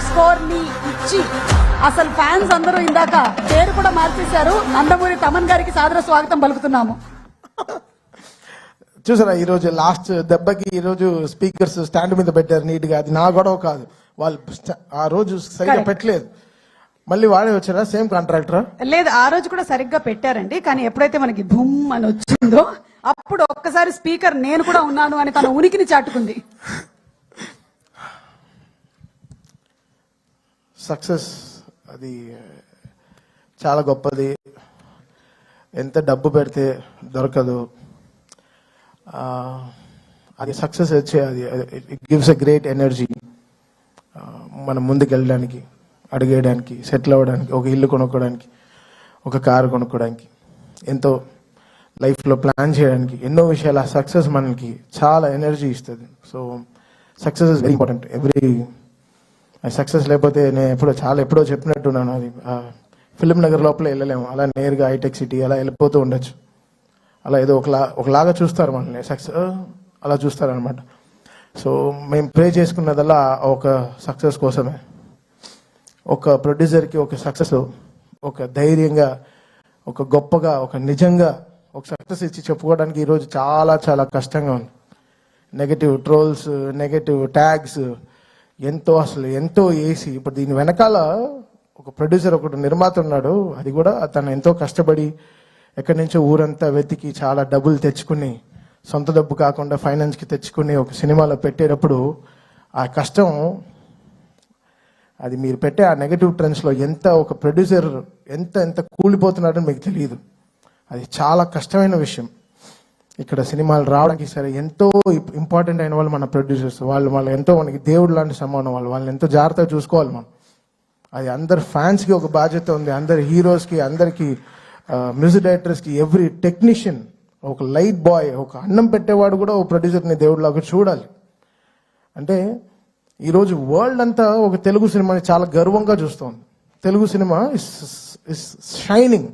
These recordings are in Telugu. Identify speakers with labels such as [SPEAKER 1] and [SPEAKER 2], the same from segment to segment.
[SPEAKER 1] స్కోర్ ని ఇచ్చి అసలు ఫ్యాన్స్ అందరూ ఇందాక పేరు కూడా మార్చేశారు. నందమూరి తమన్ గారికి సాదర స్వాగతం పలుకుతున్నాము.
[SPEAKER 2] చూసారా ఈరోజు లాస్ట్ దెబ్బకి ఈరోజు స్పీకర్స్ స్టాండ్ మీద పెట్టారు నీట్ గా. అది నా గొడవ కాదు, వాళ్ళు ఆ రోజు సరిగ్గా పెట్టలేదు. మళ్ళీ వాడే వచ్చారా సేమ్ కాంట్రాక్టరా?
[SPEAKER 1] లేదు, ఆ రోజు కూడా సరిగ్గా పెట్టారండి. కానీ ఎప్పుడైతే మనకి భూమ్ అని వచ్చిందో అప్పుడు ఒక్కసారి స్పీకర్ నేను కూడా ఉన్నాను అని తన ఉనికిని చాటుకుంది.
[SPEAKER 2] సక్సెస్ అది చాలా గొప్పది. ఎంత డబ్బు పెడితే దొరకదు. అది సక్సెస్ వచ్చే అది it gives a great energy. మనం ముందుకు వెళ్ళడానికి, అడిగేయడానికి, సెటిల్ అవ్వడానికి, ఒక ఇల్లు కొనుక్కోవడానికి, ఒక కారు కొనుక్కోవడానికి, ఎంతో లైఫ్లో ప్లాన్ చేయడానికి, ఎన్నో విషయాలు ఆ సక్సెస్ మనకి చాలా ఎనర్జీ ఇస్తుంది. So success is very important. Success లేకపోతే నేను ఎప్పుడో చెప్పినట్టున్నాను, అది ఫిలిం నగర్ లోపల వెళ్ళలేము. అలా నేరుగా హైటెక్ సిటీ అలా వెళ్ళిపోతూ ఉండొచ్చు. అలా ఏదో ఒకలాగా చూస్తారు మనల్ని, సక్సెస్ అలా చూస్తారనమాట. సో మేము ప్రే చేసుకున్నదల్లా ఒక సక్సెస్ కోసమే. ఒక ప్రొడ్యూసర్కి ఒక సక్సెస్, ఒక ధైర్యంగా, ఒక గొప్పగా, ఒక నిజంగా ఒక సక్సెస్ ఇచ్చి చెప్పుకోవడానికి ఈరోజు చాలా చాలా కష్టంగా ఉంది. నెగటివ్ ట్రోల్స్, నెగటివ్ ట్యాగ్స్ ఎంతో వేసి ఇప్పుడు దీని వెనకాల ఒక ప్రొడ్యూసర్, ఒకటి నిర్మాత ఉన్నాడు. అది కూడా తను ఎంతో కష్టపడి ఎక్కడి నుంచో ఊరంతా వెతికి చాలా డబ్బులు తెచ్చుకుని, సొంత డబ్బు కాకుండా ఫైనాన్స్కి తెచ్చుకుని ఒక సినిమాలో పెట్టేటప్పుడు ఆ కష్టం, అది మీరు పెట్టే ఆ నెగటివ్ ట్రెండ్స్లో ఎంత ఒక ప్రొడ్యూసర్ ఎంత కూలిపోతున్నాడని మీకు తెలియదు. అది చాలా కష్టమైన విషయం. ఇక్కడ సినిమాలు రావడానికి సరే ఎంతో ఇంపార్టెంట్ అయిన వాళ్ళు మన ప్రొడ్యూసర్స్. వాళ్ళు ఎంతో మనకి దేవుడు లాంటి సమానం. వాళ్ళని ఎంతో జాగ్రత్తగా చూసుకోవాలి మనం. అది అందరు ఫ్యాన్స్కి ఒక బాధ్యత ఉంది, అందరి హీరోస్కి, అందరికీ మ్యూజిక్ డైరెక్టర్స్కి, ఎవ్రీ టెక్నీషియన్, ఒక లైట్ బాయ్, ఒక అన్నం పెట్టేవాడు కూడా ఒక ప్రొడ్యూసర్ని దేవుడిలాగా చూడాలి. అంటే ఈరోజు వరల్డ్ అంతా ఒక తెలుగు సినిమాని చాలా గర్వంగా చూస్తోంది. Telugu cinema is shining.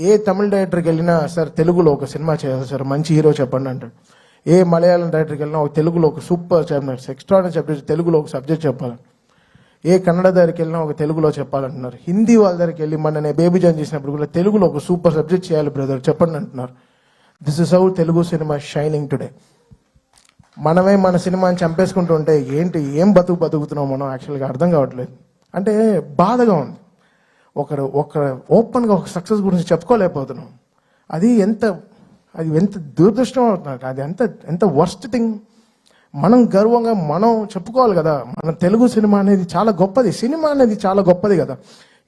[SPEAKER 2] ఏ తమిళ డైరెక్టర్కి వెళ్ళినా సార్ తెలుగులో ఒక సినిమా చేయాలి సార్, మంచి హీరో చెప్పండి అంటాడు. ఏ మలయాళం డైరెక్టర్కి వెళ్ళినా ఒక తెలుగులో ఒక సూపర్ చెప్పినారు, ఎక్స్ట్రాడనరీ సబ్జెక్ట్, తెలుగులో ఒక సబ్జెక్ట్ చెప్పాలి. ఏ కన్నడ దగ్గరికి వెళ్ళినా ఒక తెలుగులో చెప్పాలంటున్నారు. హిందీ వాళ్ళ దగ్గరికి వెళ్ళి మన నేను బేబీ జాన్ చేసినప్పుడు కూడా తెలుగులో ఒక సూపర్ సబ్జెక్ట్ చేయాలి బ్రదర్ చెప్పండి అంటున్నారు. This is how Telugu cinema shining today. మనమే మన సినిమాని చంపేసుకుంటూ ఉంటే ఏం బతుకుతున్నాం మనం యాక్చువల్గా అర్థం కావట్లేదు. అంటే బాధగా ఉంది. ఒకరు ఓపెన్గా ఒక సక్సెస్ గురించి చెప్పుకోలేకపోతున్నాం. అది ఎంత దురదృష్టం అవుతున్నారు. అది ఎంత వర్స్ట్ థింగ్. మనం గర్వంగా మనం చెప్పుకోవాలి కదా, మన తెలుగు సినిమా అనేది చాలా గొప్పది. సినిమా అనేది చాలా గొప్పది కదా.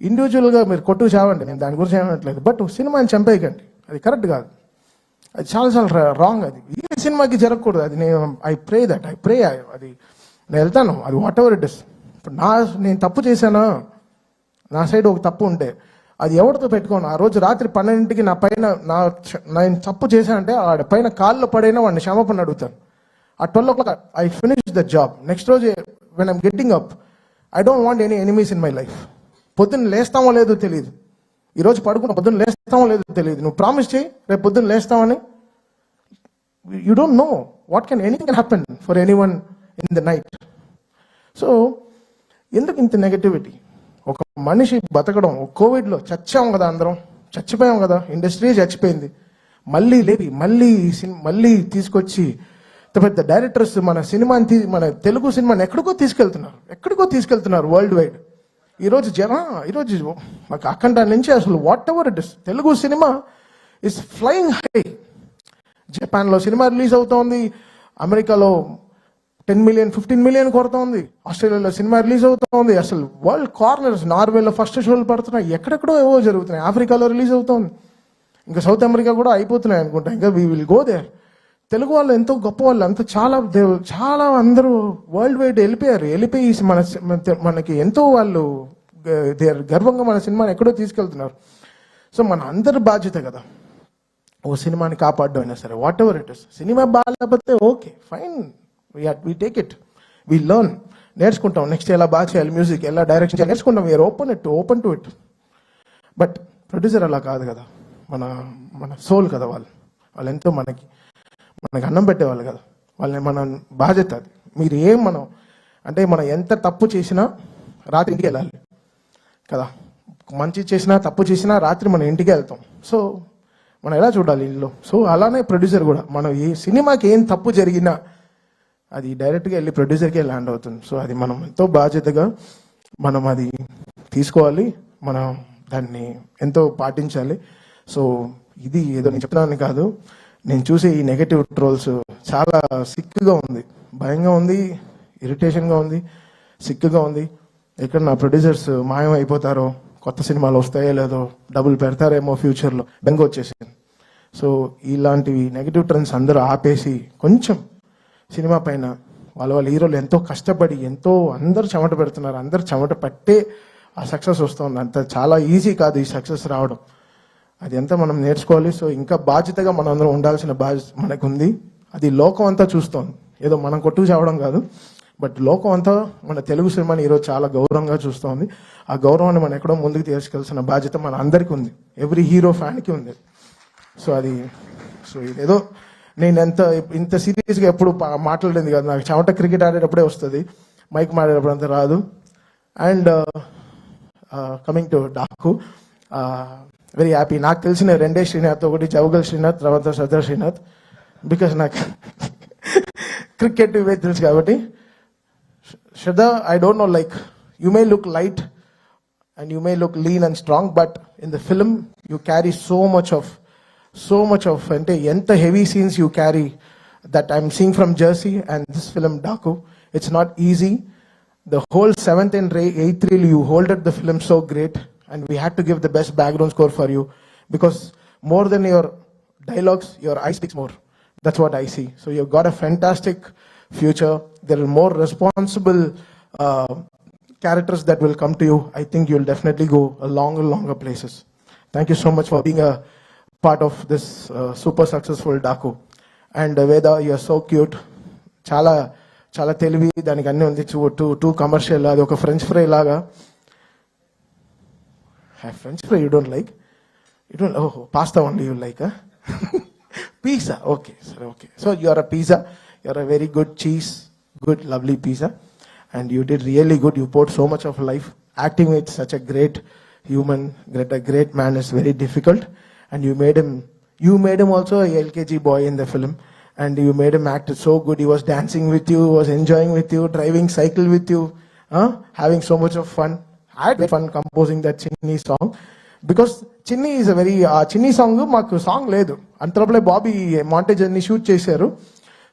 [SPEAKER 2] ఇండివిజువల్గా మీరు కొట్టుకు చావండి, నేను దాని గురించి ఏమనట్లేదు. బట్ సినిమాని చంపేయకండి, అది కరెక్ట్ కాదు. అది చాలా రాంగ్. అది ఏ సినిమాకి జరగకూడదు. అది ఐ ప్రే అది నేను వెళ్తాను, అది వాట్ ఎవర్ ఇట్ ఇస్. ఇప్పుడు నేను తప్పు చేశానా, నా సైడ్ ఒక తప్పు ఉంటే అది ఎవరితో పెట్టుకోను. ఆ రోజు రాత్రి 12ంటికి నా పైన నేను తప్పు చేశానంటే ఆడ పైన కాల్లో పడైనా వాడిని క్షమాపణ అడుగుతాను. ఆ 12 o'clock I finish the job. Next రోజు when I'm getting up, I don't want any enemies in my life. పొద్దున్న లేస్తామో లేదో తెలియదు. ఈరోజు పడుకున్న పొద్దున్న లేస్తామో లేదో తెలియదు. నువ్వు ప్రామిస్ చేయి రేపు పొద్దున్న లేస్తామని. You don't know what anything can happen for anyone in the night. So ఎందుకు ఇంత నెగటివిటీ? ఒక మనిషి బతకడం, కోవిడ్లో చచ్చాం కదా, అందరం చచ్చిపోయాం కదా, ఇండస్ట్రీ చచ్చిపోయింది. మళ్ళీ లేపి మళ్ళీ తీసుకొచ్చి పెద్ద డైరెక్టర్స్ మన తెలుగు సినిమాని ఎక్కడికో తీసుకెళ్తున్నారు వరల్డ్ వైడ్. ఈరోజు మాకు అఖండ నుంచి అసలు what ever it is, Telugu cinema is flying high. జపాన్లో సినిమా రిలీజ్ అవుతోంది, అమెరికాలో 10 million 15 million కొరత ఉంది, ఆస్ట్రేలియాలో సినిమా రిలీజ్ అవుతోంది. అసలు వరల్డ్ కార్నర్స్, నార్వేలో ఫస్ట్ షోలు పడుతున్నాయి, ఎక్కడెక్కడో ఏవో జరుగుతున్నాయి. ఆఫ్రికాలో రిలీజ్ అవుతోంది, ఇంకా సౌత్ అమెరికా కూడా అయిపోతున్నాయి అనుకుంటా. ఇంకా we will go there. Telugu వాళ్ళు ఎంతో గొప్ప వాళ్ళు, అంత చాలా అందరూ వరల్డ్ వైడ్ వెళ్ళిపోయి మనకి ఎంతో వాళ్ళు గర్వంగా మన సినిమాని ఎక్కడో తీసుకెళ్తున్నారు. సో మన అందరి బాధ్యత కదా ఓ సినిమాని కాపాడడం అయినా సరే, whatever it is. Cinema బాగాలేకపోతే okay fine, we take it, we learn, నేర్చుకుంటాం. నెక్స్ట్ ఎలా బాగా చేయాలి, మ్యూజిక్ ఎలా డైరెక్షన్ చేయాలి నేర్చుకుంటాం. We are open to it. But producer అలా కాదు కదా, మన సోల్ కదా వాళ్ళు ఎంతో మనకి అన్నం పెట్టేవాళ్ళు కదా, మన బాధ్యత అది. మనం ఎంత తప్పు చేసినా రాత్రి ఇంటికి వెళ్ళాలి కదా, మంచి చేసినా తప్పు చేసినా రాత్రి మనం ఇంటికి వెళ్తాం. సో మనం ఎలా చూడాలి ఇల్లు? సో అలానే ప్రొడ్యూసర్ కూడా మనం ఈ సినిమాకి ఏం తప్పు జరిగినా అది డైరెక్ట్గా వెళ్ళి ప్రొడ్యూసర్కే ల్యాండ్ అవుతుంది. సో అది మనం ఎంతో బాధ్యతగా మనం అది తీసుకోవాలి, మనం దాన్ని ఎంతో పాటించాలి. సో ఇది ఏదో నేను చెప్తున్నాను కాదు, నేను చూసే ఈ నెగటివ్ ట్రోల్స్ చాలా సిక్గా ఉంది, భయంగా ఉంది, ఇరిటేషన్గా ఉంది, సిక్గా ఉంది. ఎక్కడ నా ప్రొడ్యూసర్స్ మాయం అయిపోతారో, కొత్త సినిమాలు వస్తాయో లేదో, డబ్బులు పెడతారేమో ఫ్యూచర్లో, బెంగ వచ్చేసింది. సో ఇలాంటివి నెగటివ్ ట్రెండ్స్ అందరూ ఆపేసి కొంచెం సినిమా పైన వాళ్ళ హీరోలు ఎంతో కష్టపడి ఎంతో అందరూ చెమట పెడుతున్నారు, అందరు చెమట పట్టే ఆ సక్సెస్ వస్తుంది. అంత చాలా ఈజీ కాదు ఈ సక్సెస్ రావడం, అది ఎంత మనం నేర్చుకోవాలి. సో ఇంకా బాధ్యతగా మనం అందరం ఉండాల్సిన బాధ్యత మనకు ఉంది. అది లోకం అంతా చూస్తోంది, ఏదో మనం కొట్టుకు చావడం కాదు, బట్ లోకం అంతా మన తెలుగు సినిమాని ఈరోజు చాలా గౌరవంగా చూస్తోంది. ఆ గౌరవాన్ని మనం ఎక్కడో ముందుకు తీసుకెళ్లాల్సిన బాధ్యత మన అందరికీ ఉంది, ఎవ్రీ హీరో ఫ్యాన్కి ఉంది. సో ఇదేదో నేను ఇంత సీరియస్గా ఎప్పుడు మాట్లాడేది కాదు, నాకు చెమట క్రికెట్ ఆడేటప్పుడే వస్తుంది, మైక్ మాడేటప్పుడు అంత రాదు. And coming to Daaku, very happy. నాకు తెలిసిన రెండే శ్రీనాథ్, ఒకటి జవగల్ శ్రీనాథ్, తర్వాత సదర్ శ్రీనాథ్, బికాస్ నాకు క్రికెట్ ఇవే తెలుసు కాబట్టి. Shraddha, I don't know, like, you may look light and you may look lean and strong, but in the film you carry so much of ante enta heavy scenes you carry that I'm seeing from Jersey and this film Daku. It's not easy. The whole 7th and 8th reel you holded the film so great, and we had to give the best background score for you because more than your dialogues, your eye speaks more. That's what I see. So you've got a fantastic future. There are more responsible characters that will come to you. I think you'll definitely go a longer places. Thank you so much for being a part of this super successful Daku. And Veda, you're so cute. చాలా తెలివి, దానికి అన్నీ ఉంది. టూ కమర్షియల్, అది ఒక ఫ్రెంచ్ ఫ్రై లాగా. French fry you don't like? You don't? ఓహో, pasta only you like? Pizza, okay, sir, okay. So you are a pizza. You're a very good cheese, good, lovely pizza. And you did really good. You poured so much of life. Acting with such a great human, a great man is very difficult. And you made him also a LKG boy in the film. And you made him act so good. He was dancing with you, was enjoying with you, driving cycle with you, having so much of fun. I had fun composing that Chinni song. Because చిన్ని ఈజ్ అ వెరీ, ఆ చిన్ని సాంగ్ మాకు సాంగ్ లేదు, అంతలోపలే బాబీ మాంటేజ్ అన్ని షూట్ చేశారు.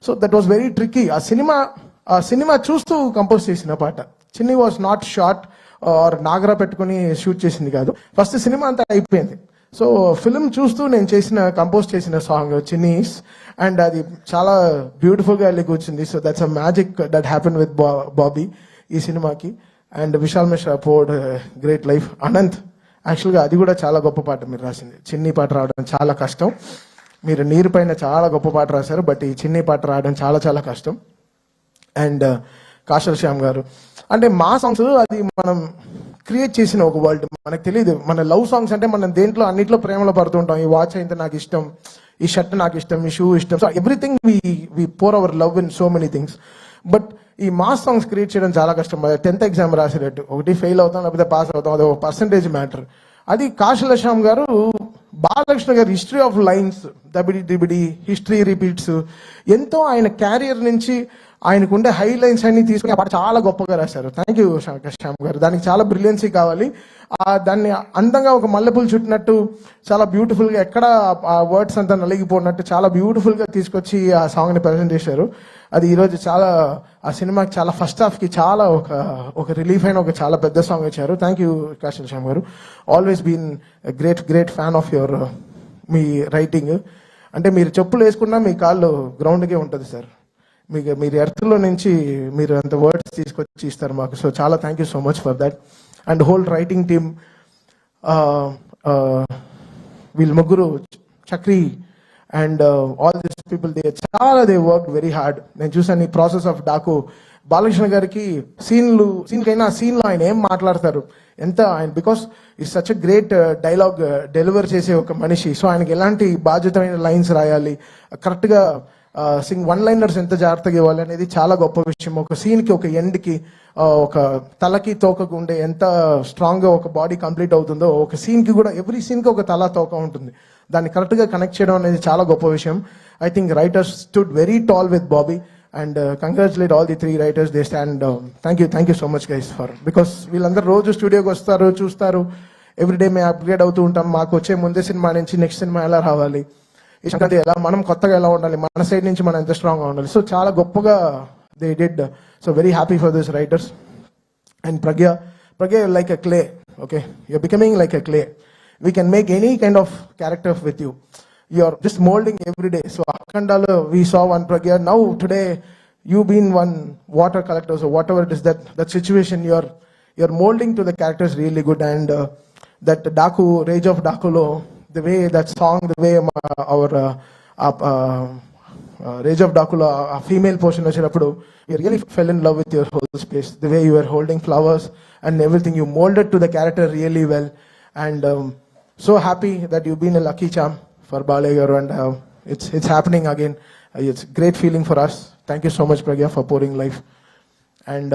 [SPEAKER 2] So that was very tricky. ఆ సినిమా చూస్తూ కంపోజ్ చేసిన పాట. చిన్ని వాజ్ నాట్ షార్ట్ ఆర్ నాగరా పెట్టుకుని షూట్ చేసింది కాదు, ఫస్ట్ సినిమా అంతా అయిపోయింది. సో ఫిల్మ్ చూస్తూ నేను కంపోజ్ చేసిన సాంగ్ చిన్నీస్, అండ్ అది చాలా బ్యూటిఫుల్గా వెళ్ళి కూర్చుంది. So that's a magic that happen with Bobby ఈ సినిమాకి. And Vishal Mishra poured great life. Anant, యాక్చువల్గా అది కూడా చాలా గొప్ప పాట మీరు రాసింది. చిన్ని పాట రావడం చాలా కష్టం. మీరు నీరు పైన చాలా గొప్ప పాట రాశారు, బట్ ఈ చిన్ని పాట రావడం చాలా కష్టం. అండ్ కాశల్ శ్యామ్ గారు, అంటే మా సాంగ్స్ అది మనం క్రియేట్ చేసిన ఒక వరల్డ్, మనకు తెలియదు. మన లవ్ సాంగ్స్ అంటే మనం దేంట్లో అన్నిట్లో ప్రేమలో పడుతుంటాం. ఈ వాచ్ అయితే నాకు ఇష్టం, ఈ షర్ట్ నాకు ఇష్టం, ఈ షూ ఇష్టం. So everything we pour our love in so many things. But ఈ మాస్ సాంగ్స్ క్రియేట్ చేయడం చాలా కష్టం. 10th ఎగ్జామ్ రాసేటట్టు, ఒకటి ఫెయిల్ అవుతాం లేకపోతే పాస్ అవుతాం, అది ఒక పర్సంటేజ్ మ్యాటర్. అది కాశల్ Shyam garu, Balakrishna garu history of lines, దబిడి హిస్టరీ రిపీట్స్, ఎంతో ఆయన క్యారియర్ నుంచి ఆయనకుండే హై లైన్స్ అన్ని తీసుకుని ఆ పాట చాలా గొప్పగా రాశారు. థ్యాంక్ యూ శ్యామ్ గారు. దానికి చాలా బ్రిలియన్సీ కావాలి. దాన్ని అందంగా ఒక మల్లెపూలు చుట్టినట్టు చాలా బ్యూటిఫుల్గా, ఎక్కడ ఆ వర్డ్స్ అంతా నలిగిపోయినట్టు చాలా బ్యూటిఫుల్గా తీసుకొచ్చి ఆ సాంగ్ని ప్రజెంట్ చేశారు. అది ఈరోజు చాలా, ఆ సినిమాకి చాలా ఫస్ట్ హాఫ్కి చాలా ఒక రిలీఫ్ అయిన ఒక చాలా పెద్ద సాంగ్ ఇచ్చారు. థ్యాంక్ యూ కాశల్ Shyam garu. Always been great fan of your మీ రైటింగ్. అంటే మీరు చెప్పులు వేసుకున్నా మీ కాళ్ళు గ్రౌండ్కే ఉంటుంది సార్. మీరు ఎర్త్లో నుంచి మీరు అంత వర్డ్స్ తీసుకొచ్చి ఇస్తారు మాకు. సో చాలా thank you so much for that. And whole writing team, వీళ్ళు ముగ్గురు, Chakri and all this people, they work very hard. నేను చూసాను ఈ ప్రాసెస్ ఆఫ్ డాకు. బాలకృష్ణ గారికి సీన్కైనా ఆ సీన్లో ఆయన ఏం మాట్లాడతారు, ఎంత ఆయన, because it's such a great dialogue deliver చేసే ఒక మనిషి. సో ఆయనకి ఎలాంటి బాధ్యతమైన లైన్స్ రాయాలి, కరెక్ట్గా వన్ లైనర్స్ ఎంత జాగ్రత్తగా ఇవ్వాలి అనేది చాలా గొప్ప విషయం. ఒక సీన్కి ఒక ఎండ్కి ఒక తలకి తోకకు ఉండే ఎంత స్ట్రాంగ్గా ఒక బాడీ కంప్లీట్ అవుతుందో ఒక సీన్కి కూడా ఎవ్రీ సీన్కి ఒక తల తోక ఉంటుంది. దాన్ని కరెక్ట్గా కనెక్ట్ చేయడం అనేది చాలా గొప్ప విషయం. I think writers stood very tall with Bobby and congratulate all the 3 writers. They stand. Thank you so much guys for because వీళ్ళందరూ రోజు స్టూడియోకి వస్తారు, చూస్తారు. ఎవ్రీడే మేము అప్గ్రేడ్ అవుతూ ఉంటాం. మాకు వచ్చే ముందే సినిమా నుంచి నెక్స్ట్ సినిమా ఎలా రావాలి, ఈ సంగతి ఎలా, మనం కొత్తగా ఎలా ఉండాలి, మన సైడ్ నుంచి మనం ఎంత స్ట్రాంగ్గా ఉండాలి. సో చాలా గొప్పగా they did. So very happy for this writers. And Pragya like a clay. Okay, you're becoming like a clay. We can make any kind of character with you. You are just molding every day. So Akandalo, we saw one Pragya. Now today, you been one water collector. So whatever it is, that situation, you're molding to the characters really good. And that Daku, Rage of Dakulo, the way that song, the way our Rage of Dakulo, a female portion vachinapudu, you really fell in love with your whole space. The way you were holding flowers and everything, you molded to the character really well. And so happy that you've been a lucky charm for Balay Garu, and it's happening again. It's great feeling for us. Thank you so much, Pragya, for pouring life. And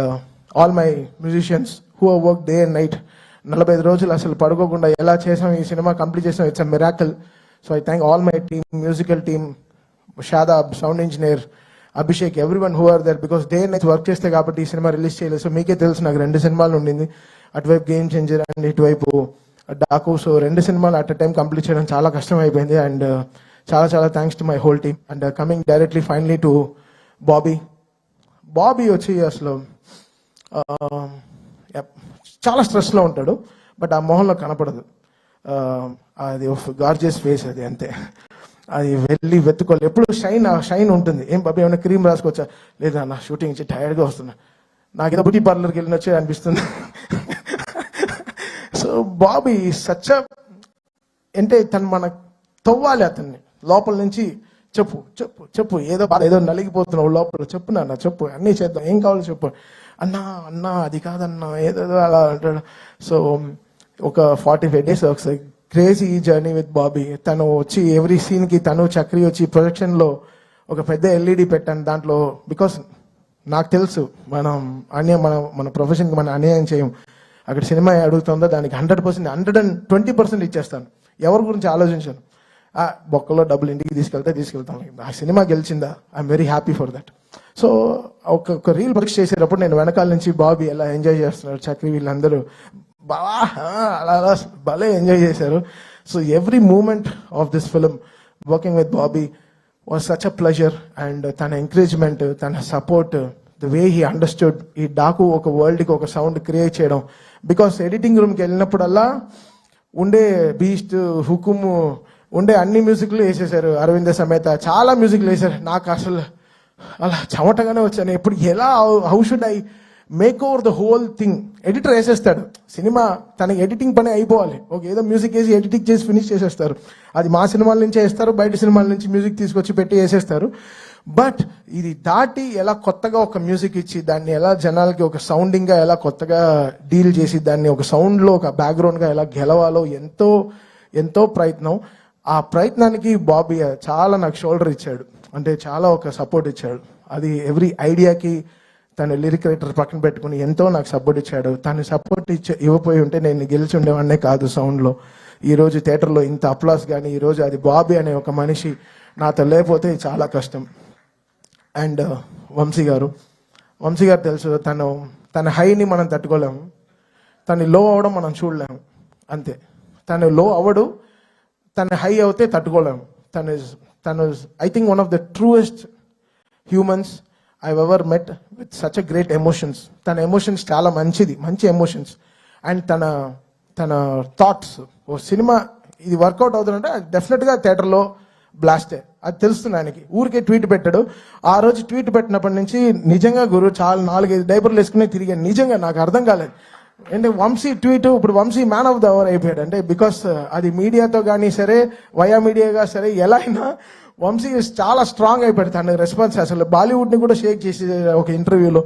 [SPEAKER 2] all my musicians who have worked day and night, 45 రోజులు అసలు పడుకోకుండా ఎలా చేసాం ఈ సినిమా కంప్లీట్ చేసాం. It's a miracle. So I thank all my team, musical team, Shadab, sound engineer, Abhishek, everyone who are there. Because day and night work చేస్తే కాబట్టి ఈ సినిమా రిలీజ్ చేయలేదు. సో మీకే తెలుసు, నాకు 2 సినిమాలు ఉండింది. అటువైపు గేమ్ చేంజర్ అండ్ ఇటువైపు డాకు. సో 2 సినిమాలు అట్ అ టైం కంప్లీట్ చేయడం చాలా కష్టం అయిపోయింది. అండ్ చాలా thanks to my whole team. And coming directly finally to Bobby వచ్చి అసలు చాలా స్ట్రెస్లో ఉంటాడు, బట్ ఆ మొహంలో కనపడదు. అది గార్జియస్ ఫేస్, అది అంతే. అది వెళ్ళి వెతుకోవాలి, ఎప్పుడు షైన్ ఉంటుంది. ఏం బాబీ ఏమైనా క్రీమ్ రాసుకోవచ్చా? లేదా నా షూటింగ్ ఇచ్చి టైర్డ్గా వస్తున్నా, నాకు ఏదో బ్యూటీ పార్లర్కి వెళ్ళిన వచ్చే అనిపిస్తుంది. సో బాబీ సచ్చ అంటే తను మన తవ్వాలి, అతన్ని లోపల నుంచి చెప్పు ఏదో బాధ, ఏదో నలిగిపోతున్నావు లోపల, చెప్పు నాన్న చెప్పు, అన్నీ చేద్దాం, ఏం కావాలో చెప్పు. అన్నా అది కాదన్నా, ఏదో అలా అంటాడు. సో ఒక 45 days ఒకసారి క్రేజీ జర్నీ విత్ బాబీ. తను వచ్చి ఎవ్రీ సీన్కి తను చక్రి వచ్చి ప్రొజెక్షన్లో ఒక పెద్ద LED పెట్టాను దాంట్లో. బికాస్ నాకు తెలుసు మన ప్రొఫెషన్కి మనం అన్యాయం చేయం. అక్కడ సినిమా అడుగుతుందో దానికి 100%, 120% ఇచ్చేస్తాను. ఎవరి గురించి ఆలోచించాను. బొక్కలో డబ్బులు ఇంటికి తీసుకెళ్తాను. ఆ సినిమా గెలిచిందా, I'm very happy for that. So ఒక రీల్ వర్క్ చేసేటప్పుడు నేను వెనకాల నుంచి బాబీ ఎలా ఎంజాయ్ చేస్తున్నారు, చక్రి వీళ్ళందరూ బావా అలా భలే ఎంజాయ్ చేశారు. So every moment of this film working with Bobby was such a pleasure. And తన ఎంకరేజ్మెంట్, తన support, the way he understood ఈ డాకు ఒక వరల్డ్కి ఒక సౌండ్ క్రియేట్ చేయడం. బికాస్ ఎడిటింగ్ రూమ్కి వెళ్ళినప్పుడల్లా ఉండే బీస్ట్, హుకుము ఉండే అన్ని మ్యూజిక్లు వేసేసారు. అరవింద సమేత చాలా మ్యూజిక్లు వేసారు. నాకు అసలు అలా చెమటగానే వచ్చాను. ఎప్పుడు ఎలా how should I make over the whole thing. Editor వేసేస్తాడు సినిమా, తనకి ఎడిటింగ్ పని అయిపోవాలి. ఏదో మ్యూజిక్ వేసి ఎడిటింగ్ చేసి ఫినిష్ చేసేస్తారు. అది మా సినిమాల నుంచే వేస్తారు, బయట సినిమాల నుంచి మ్యూజిక్ తీసుకొచ్చి పెట్టి వేసేస్తారు. బట్ ఇది దాటి ఎలా కొత్తగా ఒక మ్యూజిక్ ఇచ్చి దాన్ని ఎలా జనాలకి ఒక సౌండింగ్గా ఎలా కొత్తగా డీల్ చేసి దాన్ని ఒక సౌండ్లో ఒక బ్యాక్గ్రౌండ్గా ఎలా గెలవాలో ఎంతో ప్రయత్నం. ఆ ప్రయత్నానికి బాబీ చాలా నాకు షోల్డర్ ఇచ్చాడు, అంటే చాలా ఒక సపోర్ట్ ఇచ్చాడు. అది ఎవ్రీ ఐడియాకి తను లిరిక్ రైటర్ పక్కన పెట్టుకుని ఎంతో నాకు సపోర్ట్ ఇచ్చాడు. తను సపోర్ట్ ఇవ్వపోయి ఉంటే నేను గెలిచి ఉండేవాడినే కాదు సౌండ్లో. ఈరోజు థియేటర్లో ఇంత అప్లాస్ కానీ ఈరోజు అది బాబీ అనే ఒక మనిషి నాతో లేకపోతే చాలా కష్టం. అండ్ వంశీ గారు తెలుసు, తన హైని మనం తట్టుకోలేము, తను లో అవ్వడం మనం చూడలేము, అంతే. తను లో అవ్వడు, తన హై అవుతే తట్టుకోలేము. తను I think one of the truest humans I've ever met with such a great emotions. తన ఎమోషన్స్ చాలా మంచి ఎమోషన్స్. అండ్ తన థాట్స్, ఓ సినిమా ఇది వర్కౌట్ అవుతుందంటే డెఫినెట్గా థియేటర్లో బ్లాస్టే, అది తెలుస్తుంది ఆయనకి. ఊరికే ట్వీట్ పెట్టాడు. ఆ రోజు ట్వీట్ పెట్టినప్పటి నుంచి నిజంగా గురు చాలా 4-5 డైపర్లు వేసుకునే తిరిగాను. నిజంగా నాకు అర్థం కాలేదు. అంటే వంశీ ట్వీట్, ఇప్పుడు Vamsi man of the hour అయిపోయాడు. అంటే బికాస్ అది మీడియాతో కానీ సరే, వయా మీడియాగా సరే, ఎలా అయినా వంశీ చాలా స్ట్రాంగ్ అయిపోయాడు. తన రెస్పాన్స్ అసలు బాలీవుడ్ని కూడా షేక్ చేసి ఒక ఇంటర్వ్యూలో.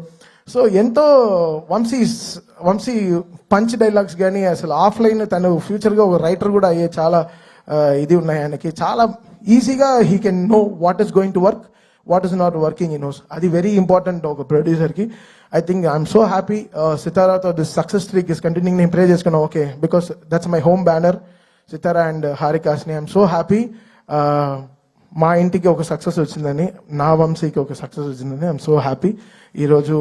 [SPEAKER 2] సో ఎంతో వంశీ పంచ్ డైలాగ్స్ కానీ అసలు ఆఫ్లైన్ తను ఫ్యూచర్గా ఒక రైటర్ కూడా అయ్యే చాలా ఇది ఉన్నాయి ఆయనకి. చాలా ఈజీగా he can know what is going to work, what is not working he knows. అది వెరీ ఇంపార్టెంట్ ఒక ప్రొడ్యూసర్కి. I think I'm so happy సితారాతో this success streak is continuing. నేను ప్రే చేసుకున్నాను, okay, because that's my home banner, Sitara and హారికాస్ని. ఐఎమ్ సో హ్యాపీ మా ఇంటికి ఒక సక్సెస్ వచ్చిందని, నా వంశీకి ఒక సక్సెస్ వచ్చిందని. ఐఎమ్ సో హ్యాపీ ఈరోజు.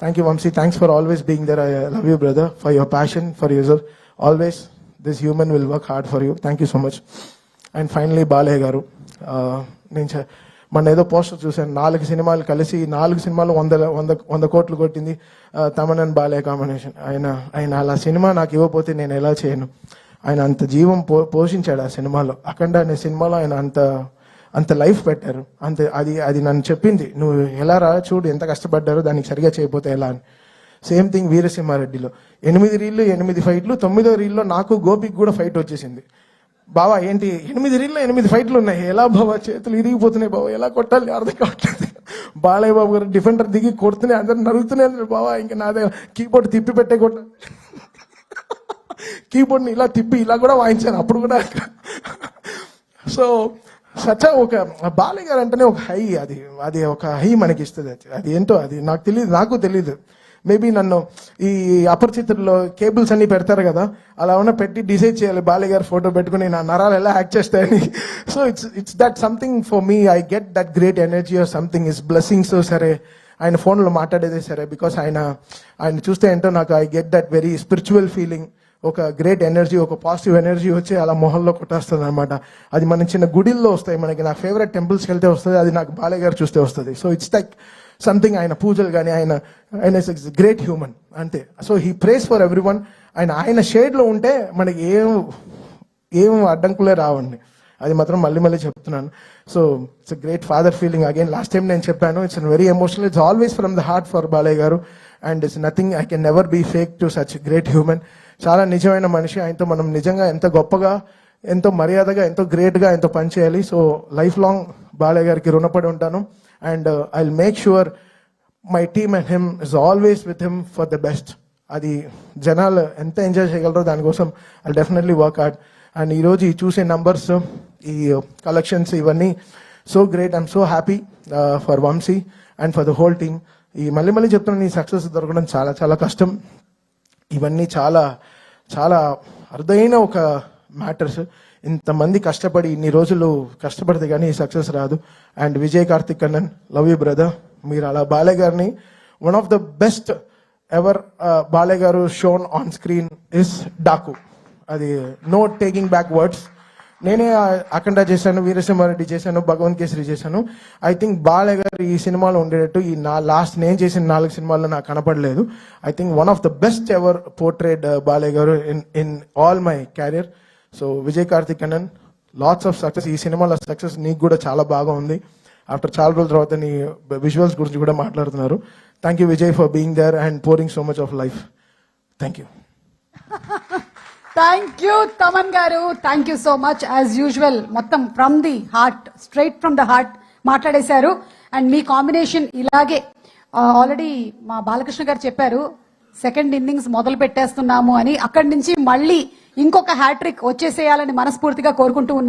[SPEAKER 2] Thank you Vamsi, thanks for always being there. I love you brother, for your passion, for user always. This human will work hard for you. Thank you so much. And finally Balayya garu, నేను మొన్న ఏదో పోస్టర్ చూశాను, 4 సినిమాలు కలిసి 4 సినిమాలు 100 కోట్లు కొట్టింది తమన్ అండ్ బాలయ్య కాంబినేషన్. ఆయన అలా సినిమా నాకు ఇవ్వకపోతే నేను ఎలా చేయను. ఆయన అంత జీవం పోషించాడు ఆ సినిమాలో. అఖండ అనే సినిమాలో ఆయన అంత లైఫ్ పెట్టారు. అది నన్ను చెప్పింది, నువ్వు ఎలా రా చూడు ఎంత కష్టపడ్డారో, దానికి సరిగా చేయకపోతే ఎలా అని. సేమ్ థింగ్ వీరసింహారెడ్డిలో 8 రీళ్ళు 8 ఫైట్లు, 9వ రీల్లో నాకు గోపికి కూడా ఫైట్ వచ్చేసింది. బావా ఏంటి 8 రీల్లో 8 ఫైట్లు ఉన్నాయి, ఎలా బావా చేతులు ఇరిగిపోతున్నాయి బావా, ఎలా కొట్టాలి అర్థం కావట్లేదు. బాలయ్య బాబు గారు డిఫెండర్ దిగి కొడుతూనే అందరు నరుగుతూనే బావా, ఇంకా నా దగ్గర కీబోర్డ్ తిప్పి పెట్టే కొట్టాలి. కీబోర్డ్ని ఇలా తిప్పి ఇలా కూడా వాయించాను అప్పుడు కూడా. సో సచ ఒక బాలయ్య గారు అంటేనే ఒక హై, అది ఒక హై మనకి ఇస్తుంది. అది ఏంటో అది నాకు తెలియదు. మేబీ నన్ను ఈ అపరిచితుల్లో కేబుల్స్ అన్ని పెడతారు కదా, అలా ఉన్న పెట్టి డిసైడ్ చేయాలి బాలయ్య గారు ఫోటో పెట్టుకుని నా నరాలు ఎలా యాక్ట్ చేస్తాయని. So it's that something for me. I get that great energy or something. Is blessings సరే, ఆయన ఫోన్లో మాట్లాడేదే సరే, బికాస్ ఆయన చూస్తే ఏంటో నాకు I get that very spiritual feeling. ఒక గ్రేట్ ఎనర్జీ, ఒక పాజిటివ్ ఎనర్జీ వచ్చి అలా మొహంలో కొట్టేస్తుంది అనమాట. అది మన చిన్న గుడిల్లో వస్తాయి మనకి. నా ఫేవరెట్ టెంపుల్స్కి వెళ్తే వస్తుంది, అది నాకు బాలయ్య గారు చూస్తే వస్తుంది. So it's like something. ఆయన పూజలు కానీ ఆయన గ్రేట్ హ్యూమన్ అంతే. So he prays for everyone. ఆయన షేడ్లో ఉంటే మనకి ఏం అడ్డంకులే రావండి. అది మాత్రం మళ్ళీ చెప్తున్నాను. So it's great father feeling again. Last time నేను చెప్పాను, it's very emotional. It's always from the heart for Balayya garu. And it's nothing, I can never be fake to such great human. చాలా నిజమైన మనిషి. ఆయనతో మనం నిజంగా ఎంత గొప్పగా, ఎంతో మర్యాదగా, ఎంతో గ్రేట్గా ఎంతో పనిచేయాలి. సో లైఫ్ లాంగ్ బాలయ్య గారికి రుణపడి ఉంటాను. And I will make sure my team and him is always with him for the best. అది జనాలు ఎంత ఎంజాయ్ చేయగలరో దానికోసం I definitely work hard. And ఈరోజు ఈ చూసే నంబర్స్, ఈ కలెక్షన్స్, ఇవన్నీ so great. I'm so happy for Vamsi and for the whole team. ఈ మళ్ళీ చెప్తున్నాను, ఈ సక్సెస్ దొరకడం చాలా చాలా కష్టం. ఇవన్నీ చాలా చాలా అరుదైన ఒక మ్యాటర్స్. ఇంతమంది కష్టపడి ఇన్ని రోజులు కష్టపడితే కానీ ఈ సక్సెస్ రాదు. And Vijay Karthik Kannan, love you brother. మీరు అలా బాలయ్య గారిని one of the best ever Balayya garu shown on screen is Daaku. అది నో టేకింగ్ బ్యాక్ వర్డ్స్. నేనే అఖండ చేశాను, వీరసింహారెడ్డి చేశాను, భగవంత్ కేసరి చేశాను. ఐ థింక్ బాలయ్య గారు ఈ సినిమాలో ఉండేటట్టు ఈ లాస్ట్ నేను చేసిన 4 సినిమాల్లో నాకు కనపడలేదు. I think one of the best ever portrait Balayya garu in all my career. So Vijay Karthik Kannan, lots of success. ఈ సినిమాలో సక్సెస్ నీకు కూడా చాలా బాగా ఉంది. ఆఫ్టర్ చాలా రోజుల తర్వాత నీ విజువల్స్ గురించి కూడా మాట్లాడుతున్నారు. Thank you Vijay for being there and pouring so much of life. Thank you.
[SPEAKER 1] Thank you Thaman garu, thank you so much. As usual మొత్తం from the heart, straight from the heart మాట్లాడేశారు. అండ్ మీ కాంబినేషన్ ఇలాగే ఆల్రెడీ మా బాలకృష్ణ గారు చెప్పారు, సెకండ్ ఇన్నింగ్స్ మొదలు పెట్టేస్తున్నాము అని. అక్కడి నుంచి మళ్ళీ ఇంకొక హ్యాట్రిక్ వచ్చేసేయాలని మనస్ఫూర్తిగా కోరుకుంటూ ఉన్నారు.